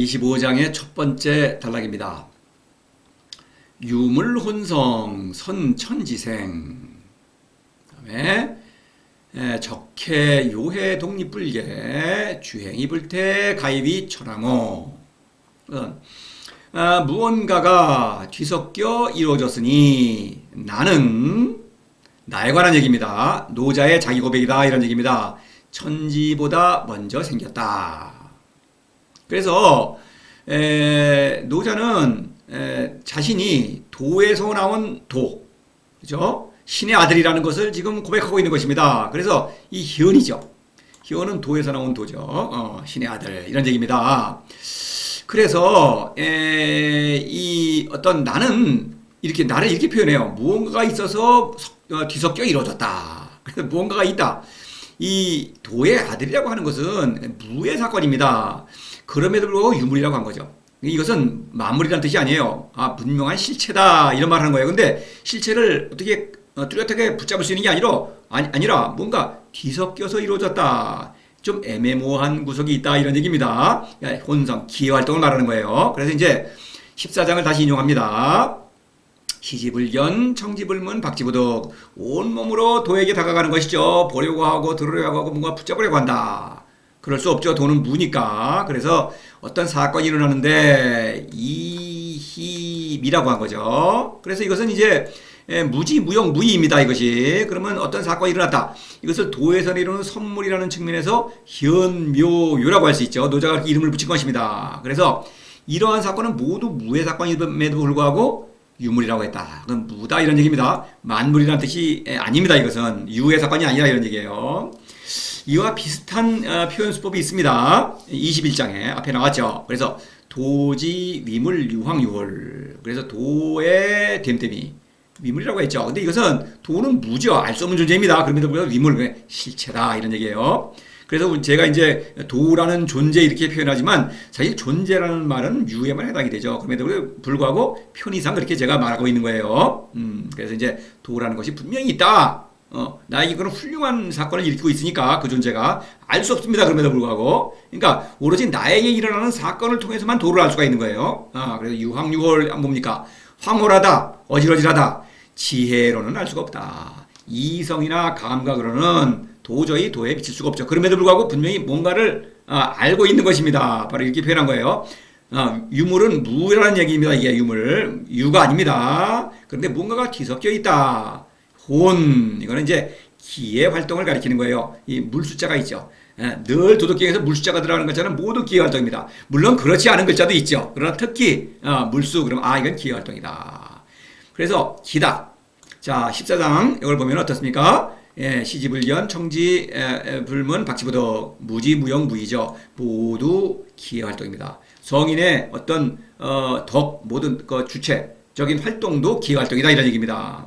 25장의 첫 번째 단락입니다. 유물혼성 선천지생, 그다음에 적해 요해 독립불계 주행이 불태 가입이 천황호. 무언가가 뒤섞여 이루어졌으니 나는, 나에 관한 얘기입니다. 노자의 자기 고백이다, 이런 얘기입니다. 천지보다 먼저 생겼다. 그래서 노자는 자신이 도에서 나온 도, 그죠? 신의 아들이라는 것을 지금 고백하고 있는 것입니다. 그래서 이 희언이죠. 희언은 도에서 나온 도죠. 신의 아들, 이런 얘기입니다. 그래서 이 어떤 나는 이렇게 나를 이렇게 표현해요. 무언가가 있어서 뒤섞여 이루어졌다. 그래서 무언가가 있다. 이 도의 아들이라고 하는 것은 무의 사건입니다. 그럼에도 불구하고 유물이라고 한 거죠. 이것은 만물이라는 뜻이 아니에요. 분명한 실체다, 이런 말 하는 거예요. 근데 실체를 어떻게 뚜렷하게 붙잡을 수 있는 게 아니라 뭔가 뒤섞여서 이루어졌다. 좀 애매모호한 구석이 있다, 이런 얘기입니다. 혼성, 기회활동을 말하는 거예요. 그래서 이제 14장을 다시 인용합니다. 시지불견, 청지불문, 박지부덕. 온몸으로 도에게 다가가는 것이죠. 보려고 하고 들으려고 하고 뭔가 붙잡으려고 한다. 그럴 수 없죠. 도는 무니까. 그래서 어떤 사건이 일어나는데 이힘이라고 한 거죠. 그래서 이것은 이제 무지, 무용, 무의입니다. 이것이. 그러면 어떤 사건이 일어났다. 이것을 도에서 이루는 선물이라는 측면에서 현묘요라고 할 수 있죠. 노자가 그렇게 이름을 붙인 것입니다. 그래서 이러한 사건은 모두 무의 사건임에도 불구하고 유물이라고 했다. 그건 무다, 이런 얘기입니다. 만물이라는 뜻이 아닙니다. 이것은 유의 사건이 아니라, 이런 얘기예요. 이와 비슷한 표현 수법이 있습니다. 21장에 앞에 나왔죠. 그래서 도지, 위물, 유황, 유월. 그래서 도의 됨됨이 위물이라고 했죠. 근데 이것은 도는 무죠. 알 수 없는 존재입니다. 그럼에도 불구하고 위물, 실체다, 이런 얘기예요. 그래서 제가 이제 도라는 존재 이렇게 표현하지만 사실 존재라는 말은 유에만 해당이 되죠. 그럼에도 불구하고 편의상 그렇게 제가 말하고 있는 거예요. 그래서 이제 도라는 것이 분명히 있다. 나에게 그런 훌륭한 사건을 일으키고 있으니까 그 존재가 알 수 없습니다. 그럼에도 불구하고. 그러니까 오로지 나에게 일어나는 사건을 통해서만 도를 알 수가 있는 거예요. 그래서 유황유월 뭡니까? 황홀하다, 어질어질하다. 지혜로는 알 수가 없다. 이성이나 감각으로는 도저히 도에 미칠 수가 없죠. 그럼에도 불구하고 분명히 뭔가를 알고 있는 것입니다. 바로 이렇게 표현한 거예요. 유물은 무라는 얘기입니다. 이게 유물, 유가 아닙니다. 그런데 뭔가가 뒤섞여 있다. 혼, 이거는 이제 기의 활동을 가리키는 거예요. 이 물숫자가 있죠. 늘 도덕경에서 물숫자가 들어가는 것처럼 모두 기의 활동입니다. 물론 그렇지 않은 글자도 있죠. 그러나 특히 물수, 그러면 이건 기의 활동이다. 그래서 기다. 자, 14장 이걸 보면 어떻습니까? 시지불견, 청지, 불문, 박지부덕, 무지, 무용, 무의죠. 모두 기의 활동입니다. 성인의 어떤 모든 주체적인 활동도 기의 활동이다, 이런 얘기입니다.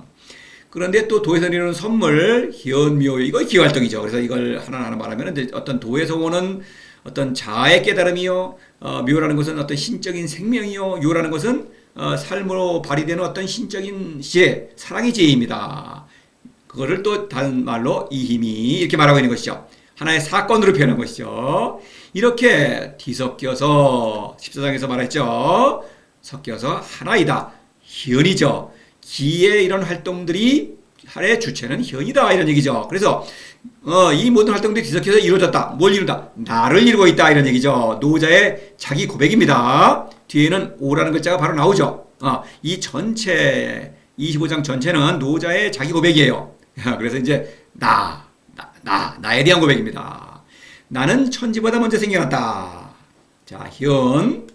그런데 또 도에서 이루는 선물, 현묘, 이거 기의 활동이죠. 그래서 이걸 하나하나 말하면 어떤 도에서 오는 어떤 자아의 깨달음이요, 묘라는 것은 어떤 신적인 생명이요, 요라는 것은 삶으로 발휘되는 어떤 신적인 지혜, 사랑의 지혜입니다. 그거를 또 다른 말로 이 힘이 이렇게 말하고 있는 것이죠. 하나의 사건으로 표현한 것이죠. 이렇게 뒤섞여서 14장에서 말했죠. 섞여서 하나이다. 현이죠. 기의 이런 활동들이 하나의 주체는 현이다, 이런 얘기죠. 그래서 이 모든 활동들이 뒤섞여서 이루어졌다. 뭘 이루다? 나를 이루고 있다, 이런 얘기죠. 노자의 자기 고백입니다. 뒤에는 오라는 글자가 바로 나오죠. 이 전체 25장 전체는 노자의 자기 고백이에요. 그래서 이제 나에 대한 고백입니다. 나는 천지보다 먼저 생겨났다. 자, 현.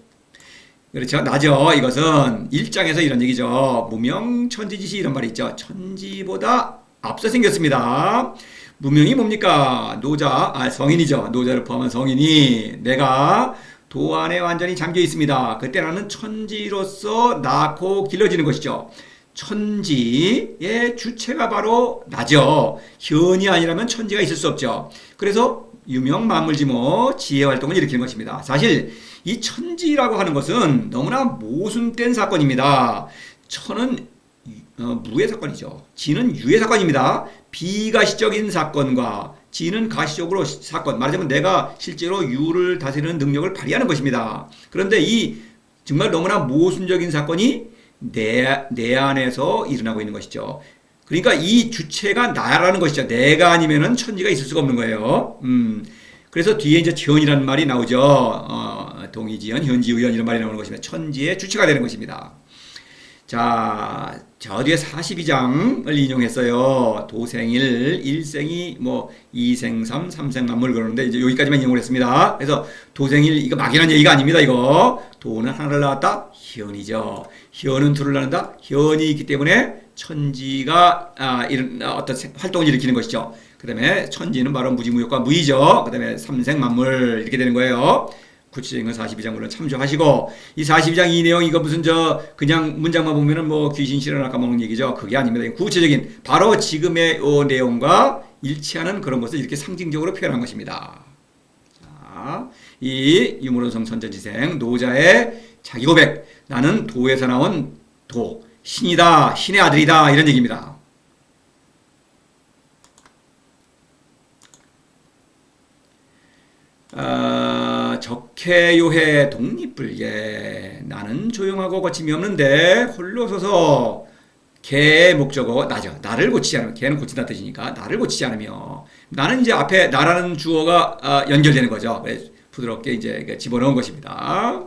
그렇죠. 나죠. 이것은 1장에서 이런 얘기죠. 무명천지지시, 이런 말이 있죠. 천지보다 앞서 생겼습니다. 무명이 뭡니까? 노자, 성인이죠. 노자를 포함한 성인이 내가 도 안에 완전히 잠겨 있습니다. 그때 나는 천지로서 낳고 길러지는 것이죠. 천지의 주체가 바로 나죠. 현이 아니라면 천지가 있을 수 없죠. 그래서 유명 만물지모 지혜 활동을 일으키는 것입니다. 사실 이 천지라고 하는 것은 너무나 모순된 사건입니다. 천은 무의 사건이죠. 지는 유의 사건입니다. 비가시적인 사건과 지는 가시적으로 사건, 말하자면 내가 실제로 유를 다스리는 능력을 발휘하는 것입니다. 그런데 이 정말 너무나 모순적인 사건이 내 안에서 일어나고 있는 것이죠. 그러니까 이 주체가 나라는 것이죠. 내가 아니면은 천지가 있을 수가 없는 거예요. 그래서 뒤에 이제 지연이라는 말이 나오죠. 동의지연, 현지의연 이런 말이 나오는 것입니다. 천지의 주체가 되는 것입니다. 자, 저 뒤에 42장을 인용했어요. 도생일, 일생이 뭐 이생삼, 삼생만물 그러는데 이제 여기까지만 인용을 했습니다. 그래서 도생일 이거 막연한 얘기가 아닙니다. 이거 도는 하나를 낳았다. 현이죠. 현은 둘을 낳는다. 현이 있기 때문에 천지가 이런 어떤 활동을 일으키는 것이죠. 그 다음에 천지는 바로 무지무효과 무이죠. 그 다음에 삼생만물 이렇게 되는 거예요. 구체적인 건 42장 물론 참조하시고, 이 42장 이 내용 이거 무슨 그냥 문장만 보면은 뭐 귀신 실현을 까먹는 얘기죠. 그게 아닙니다. 구체적인 바로 지금의 이 내용과 일치하는 그런 것을 이렇게 상징적으로 표현한 것입니다. 자, 이 유무론성 선전지생 노자의 자기 고백, 나는 도에서 나온 도, 신이다, 신의 아들이다 이런 얘기입니다. 적해요해 독립불계, 나는 조용하고 거침이 없는데 홀로 서서 개의 목적어 나죠. 나를 고치지 않으며, 개는 고친다 뜻이니까 나를 고치지 않으며, 나는 이제 앞에 나라는 주어가 연결되는 거죠. 부드럽게 이제 집어넣은 것입니다.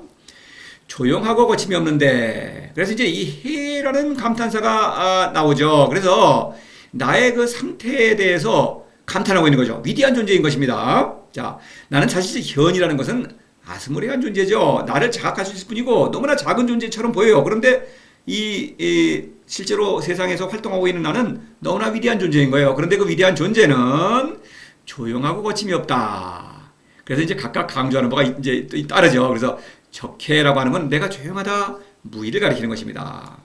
조용하고 거침이 없는데, 그래서 이제 이 해라는 감탄사가 나오죠. 그래서 나의 그 상태에 대해서 감탄하고 있는 거죠. 위대한 존재인 것입니다. 자, 나는 사실 현이라는 것은 아스무리한 존재죠. 나를 자각할 수 있을 뿐이고 너무나 작은 존재처럼 보여요. 그런데 이 실제로 세상에서 활동하고 있는 나는 너무나 위대한 존재인 거예요. 그런데 그 위대한 존재는 조용하고 거침이 없다. 그래서 이제 각각 강조하는 바가 이제 따르죠. 그래서 적해라고 하는 건 내가 조용하다, 무의를 가리키는 것입니다.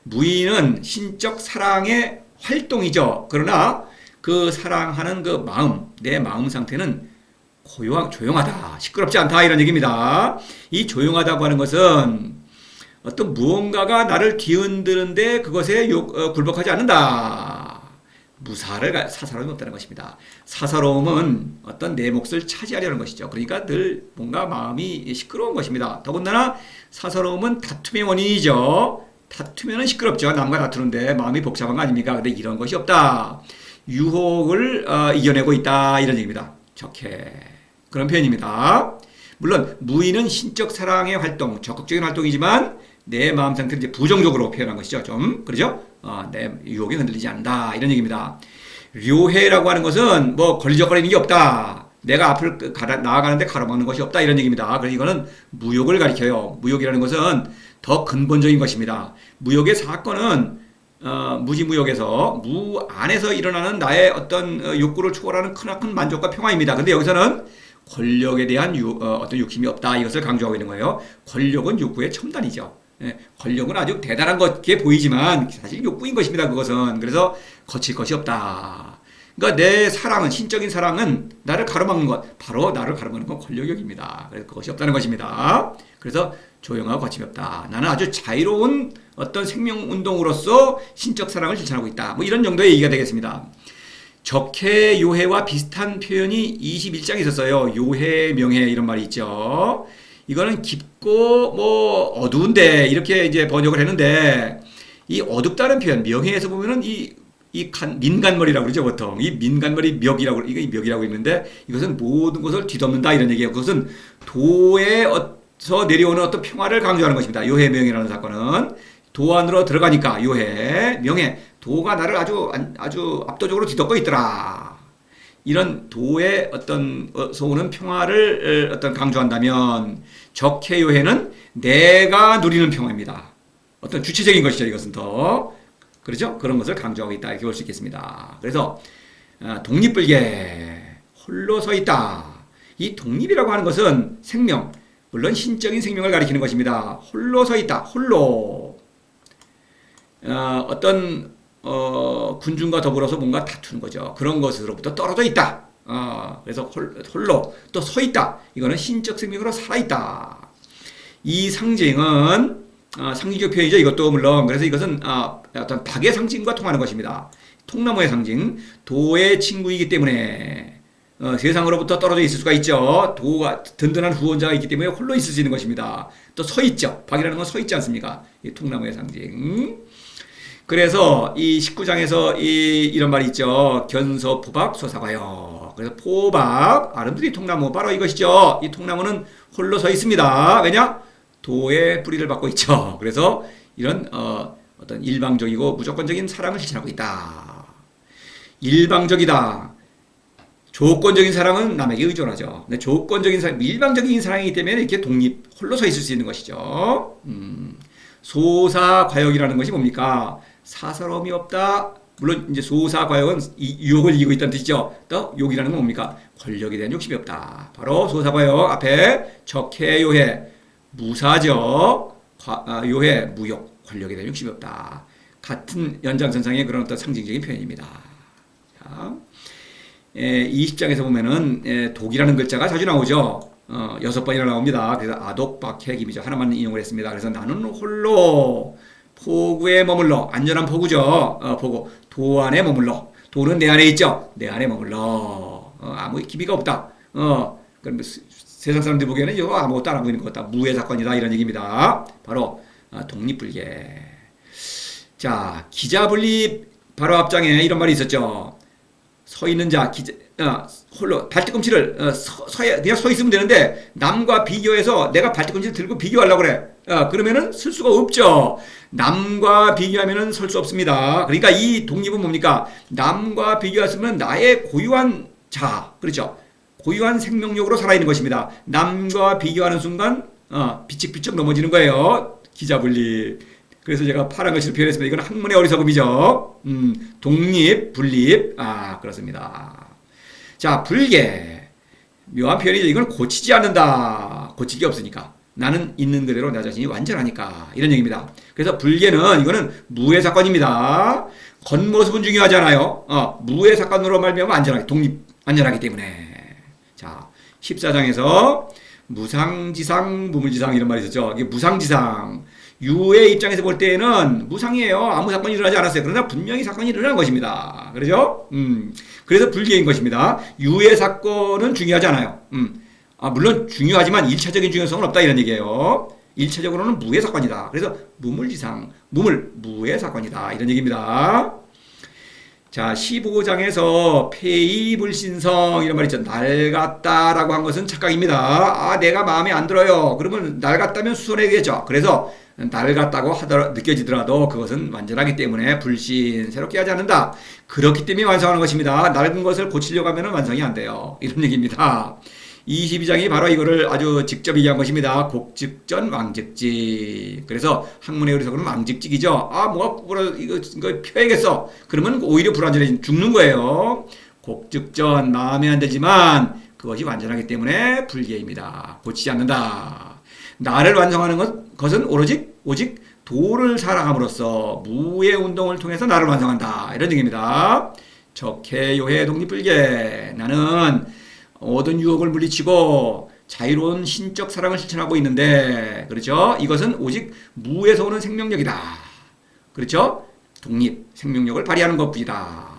무의는 신적 사랑의 활동이죠. 그러나 그 사랑하는 그 마음, 내 마음 상태는 조용하다, 시끄럽지 않다 이런 얘기입니다. 이 조용하다고 하는 것은 어떤 무언가가 나를 뒤흔드는데 그것에 굴복하지 않는다. 사사로움이 없다는 것입니다. 사사로움은 어떤 내 몫을 차지하려는 것이죠. 그러니까 늘 뭔가 마음이 시끄러운 것입니다. 더군다나 사사로움은 다툼의 원인이죠. 다투면 시끄럽죠. 남과 다투는데 마음이 복잡한 거 아닙니까? 근데 이런 것이 없다. 유혹을 이겨내고 있다 이런 얘기입니다. 적해. 그런 표현입니다. 물론 무의는 신적 사랑의 활동, 적극적인 활동이지만 내 마음 상태를 이제 부정적으로 표현한 것이죠. 좀 그러죠? 내 유혹에 흔들리지 않는다 이런 얘기입니다. 료해라고 하는 것은 뭐 걸리적거리는 게 없다. 내가 앞을 나아가는데 가로막는 것이 없다 이런 얘기입니다. 그래서 이거는 무욕을 가리켜요. 무욕이라는 것은 더 근본적인 것입니다. 무욕의 사건은 무지무욕에서 무 안에서 일어나는 나의 어떤 욕구를 초월하는 크나큰 만족과 평화입니다. 근데 여기서는 권력에 대한 어떤 욕심이 없다 이것을 강조하고 있는 거예요. 권력은 욕구의 첨단이죠. 권력은 아주 대단한 것게 보이지만 사실 욕구인 것입니다. 그것은. 그래서 거칠 것이 없다. 그러니까 내 사랑은, 신적인 사랑은 나를 가로막는 것, 바로 나를 가로막는 건 권력욕입니다. 그래서 그것이 없다는 것입니다. 그래서 조용하고 거침이 없다. 나는 아주 자유로운 어떤 생명운동으로서 신적 사랑을 실천하고 있다. 뭐 이런 정도의 얘기가 되겠습니다. 적해, 요해와 비슷한 표현이 21장에 있었어요. 요해, 명해 이런 말이 있죠. 이거는 깊고 뭐 어두운데 이렇게 이제 번역을 했는데, 이 어둡다는 표현, 명해에서 보면은 민간머리라고 그러죠, 보통. 이 민간머리 멱이라고, 이거 멱이라고 있는데, 이것은 모든 것을 뒤덮는다, 이런 얘기예요. 그것은 도에서 내려오는 어떤 평화를 강조하는 것입니다. 요해, 명해라는 사건은. 도 안으로 들어가니까, 요해, 명해. 도가 나를 아주 압도적으로 뒤덮고 있더라. 이런 도의 어떤, 오는 평화를 어떤 강조한다면, 적해, 요해는 내가 누리는 평화입니다. 어떤 주체적인 것이죠, 이것은 더. 그렇죠? 그런 것을 강조하고 있다 이렇게 볼 수 있겠습니다. 그래서 독립불계, 홀로 서 있다. 이 독립이라고 하는 것은 생명, 물론 신적인 생명을 가리키는 것입니다. 홀로 서 있다. 홀로 어떤 군중과 더불어서 뭔가 다투는 거죠. 그런 것으로부터 떨어져 있다. 그래서 홀로 또 서 있다. 이거는 신적 생명으로 살아있다. 이 상징은 상징적 표현이죠. 이것도 물론. 그래서 이것은 어떤 닭의 상징과 통하는 것입니다. 통나무의 상징, 도의 친구이기 때문에 세상으로부터 떨어져 있을 수가 있죠. 도가 든든한 후원자가 있기 때문에 홀로 있을 수 있는 것입니다. 또 서 있죠. 박이라는 건 서 있지 않습니까? 이 통나무의 상징. 그래서 이 19장에서 이런 말이 있죠. 견소, 포박, 소사과요. 그래서 포박, 아름드리 통나무, 바로 이것이죠. 이 통나무는 홀로 서 있습니다. 왜냐? 도의 뿌리를 받고 있죠. 그래서 이런 어떤 일방적이고 무조건적인 사랑을 실천하고 있다. 일방적이다. 조건적인 사랑은 남에게 의존하죠. 근데 조건적인 사랑, 일방적인 사랑이기 때문에 이렇게 독립, 홀로 서 있을 수 있는 것이죠. 소사과역이라는 것이 뭡니까? 사사로움이 없다. 물론 이제 소사과역은 유혹을 이기고 있다는 뜻이죠. 또 욕이라는 건 뭡니까? 권력에 대한 욕심이 없다. 바로 소사과역 앞에 적해요해 무사적 요해 무욕 권력에 대한 욕심이 없다. 같은 연장선상의 그런 어떤 상징적인 표현입니다. 자, 20장에서 보면은 독이라는 글자가 자주 나오죠. 6번이나 나옵니다. 그래서 아독박해김이죠. 하나만 인용을 했습니다. 그래서 나는 홀로 포구에 머물러, 안전한 포구죠. 포구. 도 안에 머물러. 도는 내 안에 있죠. 내 안에 머물러. 아무 기미가 없다. 그럼 세상 사람들이 보기에는 이거 아무것도 안 하고 있는 것 같다. 무의 사건이다. 이런 얘기입니다. 바로 독립불계. 자, 기자분립 바로 앞장에 이런 말이 있었죠. 서 있는 자, 홀로 발뒤꿈치를 그냥 서 있으면 되는데 남과 비교해서 내가 발뒤꿈치를 들고 비교하려고 그래. 그러면은 쓸 수가 없죠. 남과 비교하면은 설 수 없습니다. 그러니까 이 독립은 뭡니까? 남과 비교했으면 나의 고유한 자, 그렇죠? 고유한 생명력으로 살아있는 것입니다. 남과 비교하는 순간 비칙비칙 넘어지는 거예요. 기자분립. 그래서 제가 파란 글씨로 표현했습니다. 이건 학문의 어리석음이죠. 독립, 분립. 그렇습니다. 자, 불계. 묘한 표현이죠. 이건 고치지 않는다. 고치기 없으니까. 나는 있는 그대로 나 자신이 완전하니까. 이런 얘기입니다. 그래서 불계는 이거는 무의 사건입니다. 겉모습은 중요하지 않아요. 무의 사건으로 말미암아 안전하기 때문에. 자, 14장에서 무상지상, 무물지상 이런 말이 있었죠. 이게 무상지상. 유의 입장에서 볼 때는 무상이에요. 아무 사건이 일어나지 않았어요. 그러나 분명히 사건이 일어난 것입니다. 그렇죠? 그래서 불계인 것입니다. 유의 사건은 중요하지 않아요. 물론 중요하지만 1차적인 중요성은 없다 이런 얘기예요. 1차적으로는 무의 사건이다. 그래서 무물지상, 무의 사건이다. 이런 얘기입니다. 자, 15장에서 폐의불신성 이런 말이 있죠. 낡았다라고 한 것은 착각입니다. 내가 마음에 안 들어요. 그러면 낡았다면 수선해야겠죠. 그래서 낡았다고 느껴지더라도 그것은 완전하기 때문에 불신, 새롭게 하지 않는다. 그렇기 때문에 완성하는 것입니다. 낡은 것을 고치려고 하면 완성이 안 돼요. 이런 얘기입니다. 22장이 바로 이거를 아주 직접 얘기한 것입니다. 곡즉전 왕즉직. 그래서 학문의 어리석음은 왕즉직이죠. 뭐가 구부러 이거 펴야겠어. 그러면 오히려 불완전해 죽는 거예요. 곡즉전 마음에 안 들지만 그것이 완전하기 때문에 불계입니다. 고치지 않는다. 나를 완성하는 것은 오직 도를 살아감으로써 무의 운동을 통해서 나를 완성한다. 이런 얘기입니다. 적해 요해 독립불계. 나는 모든 유혹을 물리치고 자유로운 신적 사랑을 실천하고 있는데, 그렇죠? 이것은 오직 무에서 오는 생명력이다. 그렇죠? 독립, 생명력을 발휘하는 것뿐이다.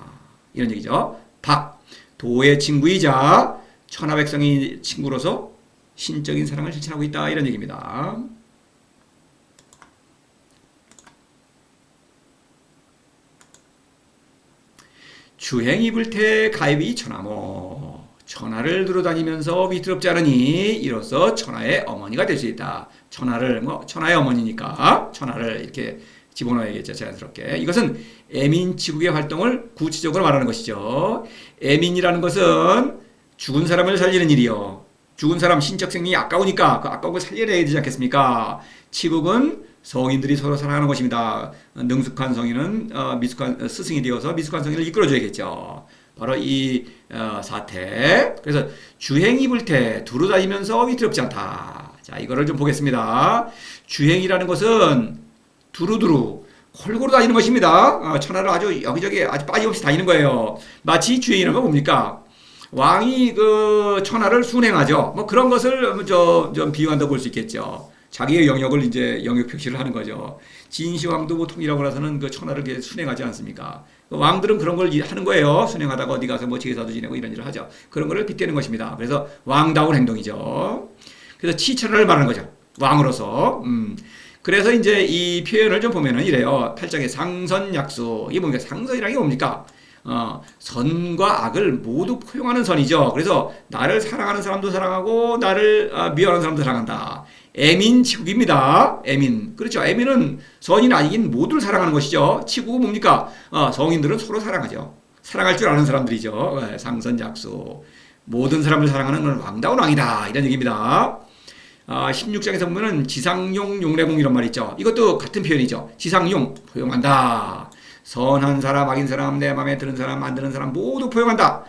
이런 얘기죠. 박, 도의 친구이자 천하백성의 친구로서 신적인 사랑을 실천하고 있다. 이런 얘기입니다. 주행이 불태 가입이 천하모. 천하를 두루다니면서 위태롭지 않으니 이로써 천하의 어머니가 될 수 있다. 천하의 어머니니까 천하를 이렇게 집어넣어야겠죠. 자연스럽게. 이것은 애민치국의 활동을 구체적으로 말하는 것이죠. 애민이라는 것은 죽은 사람을 살리는 일이요. 죽은 사람 신적 생명이 아까우니까 그 아까운 걸 살려내야 되지 않겠습니까? 치국은 성인들이 서로 사랑하는 것입니다. 능숙한 성인은 미숙한 스승이 되어서 미숙한 성인을 이끌어줘야겠죠. 바로 이 사태. 그래서 주행이 불태 두루다니면서 위태롭지 않다. 자, 이거를 좀 보겠습니다. 주행이라는 것은 두루두루 골고루 다니는 것입니다. 천하를 아주 여기저기 아주 빠짐없이 다니는 거예요. 마치 주행이라는 건 뭡니까? 왕이 그 천하를 순행하죠. 뭐 그런 것을 좀 비유한다고 볼 수 있겠죠. 자기의 영역을 이제 영역 표시를 하는 거죠. 진시황도 뭐 통일하고 나서는 그 천하를 이렇게 순행하지 않습니까? 왕들은 그런 걸 하는 거예요. 순행하다가 어디 가서 뭐 제사도 지내고 이런 일을 하죠. 그런 거를 빗대는 것입니다. 그래서 왕다운 행동이죠. 그래서 치천을 말하는 거죠. 왕으로서. 그래서 이제 이 표현을 좀 보면은 이래요. 8장에 상선약수. 이게 뭡니까? 상선이라는 게 뭡니까? 선과 악을 모두 포용하는 선이죠. 그래서 나를 사랑하는 사람도 사랑하고 나를 미워하는 사람도 사랑한다. 애민 치국입니다. 애민. 그렇죠. 애민은 선인 아니긴 모두를 사랑하는 것이죠. 치국은 뭡니까? 성인들은 서로 사랑하죠. 사랑할 줄 아는 사람들이죠. 상선약수. 모든 사람을 사랑하는 건 왕다운 왕이다. 이런 얘기입니다. 16장에서 보면은 지상용, 용례공 이런 말 있죠. 이것도 같은 표현이죠. 지상용, 포용한다. 선한 사람, 악인 사람, 내 마음에 드는 사람, 안 드는 사람 모두 포용한다.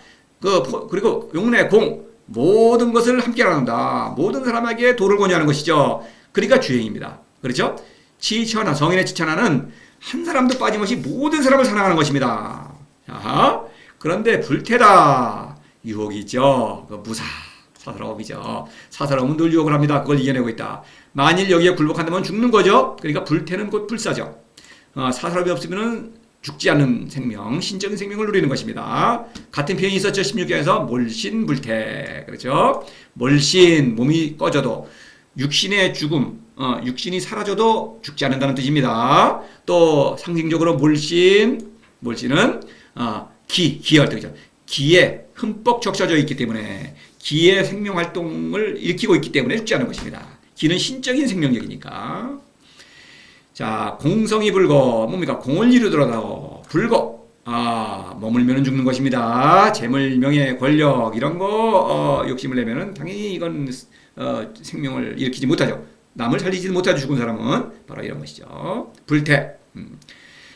그리고 용례공, 모든 것을 함께 나눈다. 모든 사람에게 도를 권유하는 것이죠. 그러니까 주행입니다. 그렇죠? 치천하, 성인의 치천하는 한 사람도 빠짐없이 모든 사람을 사랑하는 것입니다. 자, 그런데 불태다. 유혹이 있죠. 무사. 사사로움이죠. 사사로움은 늘 유혹을 합니다. 그걸 이겨내고 있다. 만일 여기에 굴복한다면 죽는 거죠. 그러니까 불태는 곧 불사죠. 사사로움이 없으면 죽지 않는 생명, 신적인 생명을 누리는 것입니다. 같은 표현이 있었죠. 16장에서 몰신불태. 그렇죠? 몰신, 몸이 꺼져도 육신의 죽음, 육신이 사라져도 죽지 않는다는 뜻입니다. 또 상징적으로 몰신은 기활동이죠. 기에 흠뻑 적셔져 있기 때문에 기의 생명 활동을 일으키고 있기 때문에 죽지 않은 것입니다. 기는 신적인 생명력이니까. 자, 공성이 불거. 뭡니까? 공을 이루더라도 불거. 머물면은 죽는 것입니다. 재물, 명예, 권력 이런 거 욕심을 내면은 당연히 이건 생명을 일으키지 못하죠. 남을 살리지 못하죠. 죽은 사람은 바로 이런 것이죠. 불태.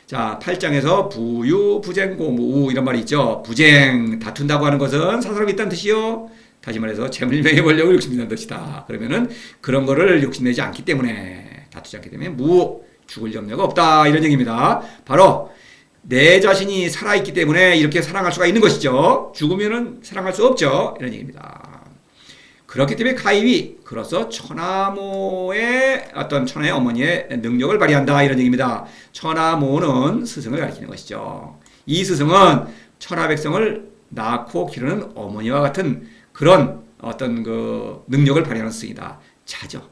자, 8장에서 부유, 부쟁, 고무 이런 말이 있죠. 부쟁, 다툰다고 하는 것은 사사롭이 있다는 뜻이요. 다시 말해서 재물, 명예, 권력을 욕심내는 뜻이다. 그러면은 그런 거를 욕심내지 않기 때문에, 다투지 않기 때문에 죽을 염려가 없다. 이런 얘기입니다. 바로 내 자신이 살아있기 때문에 이렇게 사랑할 수가 있는 것이죠. 죽으면은 사랑할 수 없죠. 이런 얘기입니다. 그렇기 때문에 가입이 그로서 천하모의 어떤 천하의 어머니의 능력을 발휘한다. 이런 얘기입니다. 천하모는 스승을 가리키는 것이죠. 이 스승은 천하 백성을 낳고 기르는 어머니와 같은 그런 어떤 그 능력을 발휘하는 스승이다. 자죠.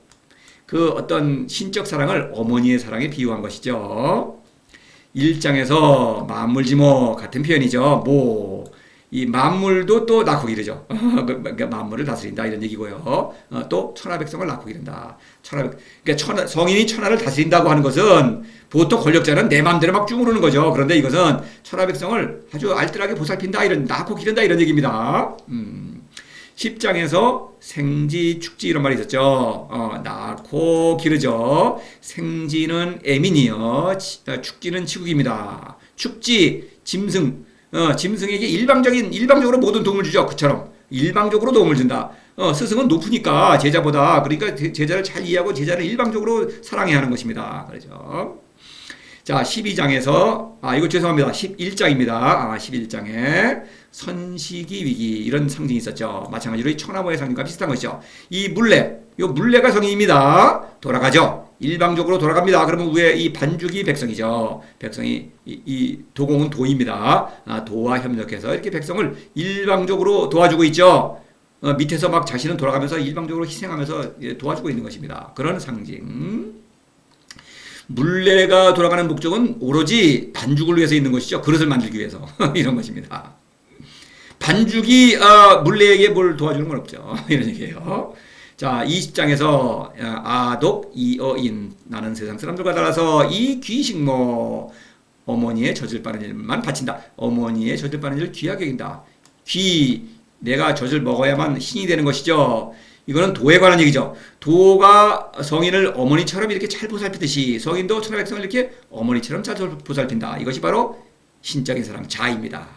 그 어떤 신적 사랑을 어머니의 사랑에 비유한 것이죠. 1장에서 만물지모 같은 표현이죠. 이 만물도 또 낳고 기르죠. 그러니까 만물을 다스린다 이런 얘기고요. 또 천하 백성을 낳고 기른다. 그러니까 성인이 천하를 다스린다고 하는 것은 보통 권력자는 내 마음대로 막 주무르는 거죠. 그런데 이것은 천하 백성을 아주 알뜰하게 보살핀다 이런 낳고 기른다 이런 얘기입니다. 10장에서 생지, 축지 이런 말이 있었죠. 낳고 기르죠. 생지는 애민이요. 축지는 치국입니다. 축지, 짐승. 짐승에게 일방적으로 모든 도움을 주죠. 그처럼 일방적으로 도움을 준다. 스승은 높으니까 제자보다. 그러니까 제자를 잘 이해하고 제자를 일방적으로 사랑해야 하는 것입니다. 그렇죠. 자, 12장에서 이거 죄송합니다. 11장입니다. 11장에 선시기 위기 이런 상징이 있었죠. 마찬가지로 이 천하모의 상징과 비슷한 것이죠. 이 물레가 성인입니다. 돌아가죠. 일방적으로 돌아갑니다. 그러면 위에 이 반죽이 백성이죠. 백성이 이 도공은 도입니다. 도와 협력해서 이렇게 백성을 일방적으로 도와주고 있죠. 밑에서 막 자신은 돌아가면서 일방적으로 희생하면서 도와주고 있는 것입니다. 그런 상징. 물레가 돌아가는 목적은 오로지 반죽을 위해서 있는 것이죠. 그릇을 만들기 위해서 이런 것입니다. 반죽이 물레에게 뭘 도와주는 건 없죠. 이런 얘기예요. 자, 20장에서 아독 이어인 나는 세상 사람들과 달라서 이 귀식모 어머니의 젖을 빠는 일만 바친다. 어머니의 젖을 빠는 일을 귀하게 여긴다. 내가 젖을 먹어야만 신이 되는 것이죠. 이거는 도에 관한 얘기죠. 도가 성인을 어머니처럼 이렇게 잘 보살피듯이 성인도 천하 백성을 이렇게 어머니처럼 잘 보살핀다. 이것이 바로 신적인 사랑 자입니다.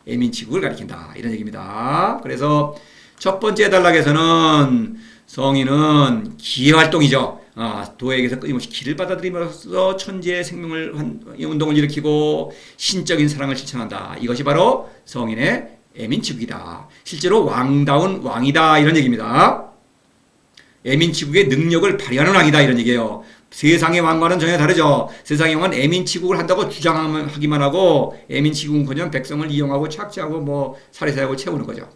애민치국을 가리킨다. 이런 얘기입니다. 그래서 첫 번째 단락에서는 성인은 기회활동이죠. 도에게서 끊임없이 기를 받아들이면서 천지의 생명을 운동을 일으키고 신적인 사랑을 실천한다. 이것이 바로 성인의 애민치국이다. 실제로 왕다운 왕이다. 이런 얘기입니다. 애민치국의 능력을 발휘하는 왕이다 이런 얘기예요. 세상의 왕과는 전혀 다르죠. 세상의 왕은 애민치국을 한다고 주장하기만 하고 애민치국은커녕 백성을 이용하고 착취하고 뭐 살해사하고 채우는 거죠.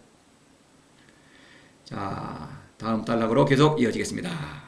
자, 다음 단락으로 계속 이어지겠습니다.